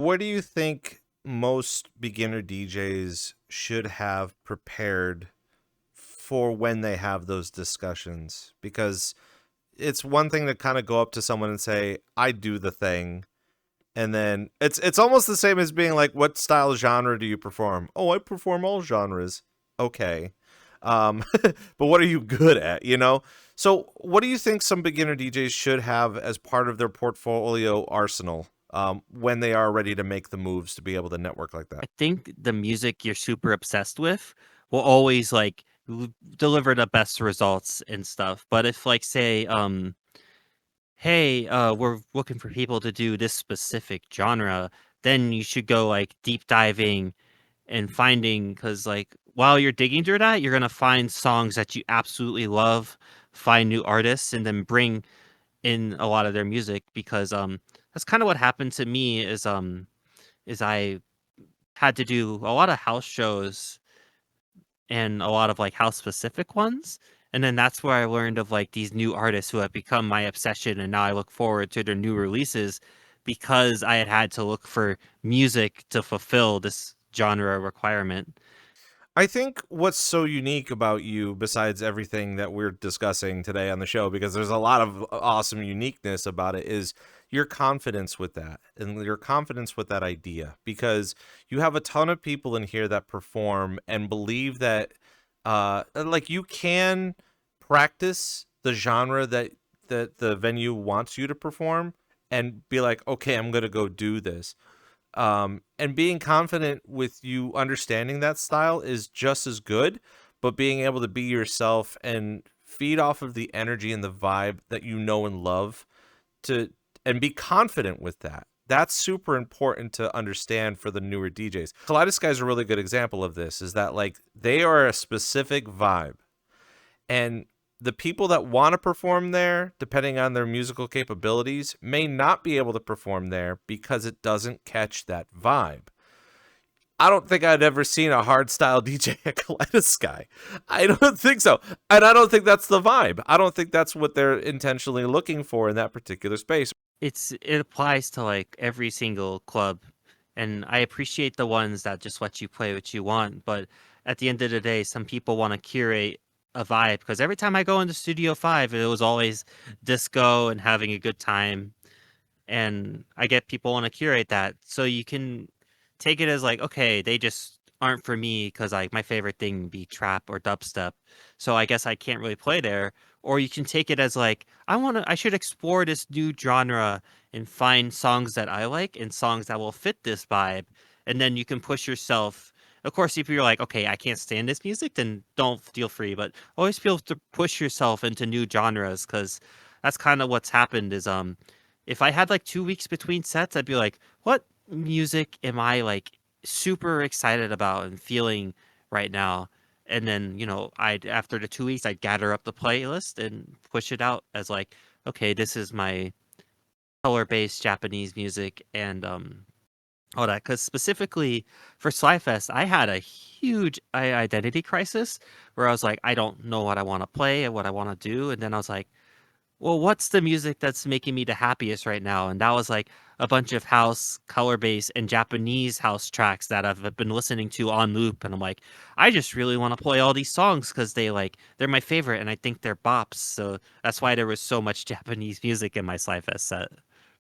What do you think most beginner DJs should have prepared for when they have those discussions? Because it's one thing to kind of go up to someone and say, "I do the thing." And then it's almost the same as being like, "What style genre do you perform?" "Oh, I perform all genres." Okay. But what are you good at, you know? So, what do you think some beginner DJs should have as part of their portfolio arsenal when they are ready to make the moves to be able to network like that? I think the music you're super obsessed with will always like deliver the best results and stuff. But if like say hey, we're looking for people to do this specific genre, then you should go like deep diving and finding because like while you're digging through that, you're gonna find songs that you absolutely love, find new artists, and then bring in a lot of their music because that's kind of what happened to me is I had to do a lot of house shows and a lot of like house specific ones. And then that's where I learned of like these new artists who have become my obsession. And now I look forward to their new releases because I had to look for music to fulfill this genre requirement. I think what's so unique about you, besides everything that we're discussing today on the show, because there's a lot of awesome uniqueness about it, is your confidence with that and your confidence with that idea. Because you have a ton of people in here that perform and believe that, like you can practice the genre that the venue wants you to perform, and be like, okay, I'm gonna go do this, and being confident with you understanding that style is just as good, but being able to be yourself and feed off of the energy and the vibe that you know and love, to and be confident with that. That's super important to understand for the newer DJs. Kaleidosky is a really good example of this, is that like they are a specific vibe, and the people that want to perform there, depending on their musical capabilities, may not be able to perform there because it doesn't catch that vibe. I don't think I'd ever seen a hard style DJ at Kaleidosky. I don't think so. And I don't think that's the vibe. I don't think that's what they're intentionally looking for in that particular space. It applies to like every single club. And I appreciate the ones that just let you play what you want. But at the end of the day, some people want to curate a vibe because every time I go into Studio 5, it was always disco and having a good time. And I get people want to curate that. So you can take it as like, okay, they just aren't for me because like my favorite thing would be trap or dubstep. So I guess I can't really play there. Or you can take it as like, I should explore this new genre and find songs that I like and songs that will fit this vibe. And then you can push yourself. Of course, if you're like, okay, I can't stand this music, then don't feel free. But always feel to push yourself into new genres because that's kind of what's happened is if I had like 2 weeks between sets, I'd be like, what music am I like super excited about and feeling right now? And then, I'd after the 2 weeks, I'd gather up the playlist and push it out as like, okay, this is my color-based Japanese music and all that. Because specifically for Slyfest, I had a huge identity crisis where I was like, I don't know what I want to play and what I want to do. And then I was like, well, what's the music that's making me the happiest right now? And that was like a bunch of house, color bass, and Japanese house tracks that I've been listening to on loop. And I'm like, I just really want to play all these songs because they're my favorite and I think they're bops. So that's why there was so much Japanese music in my Slyfest set.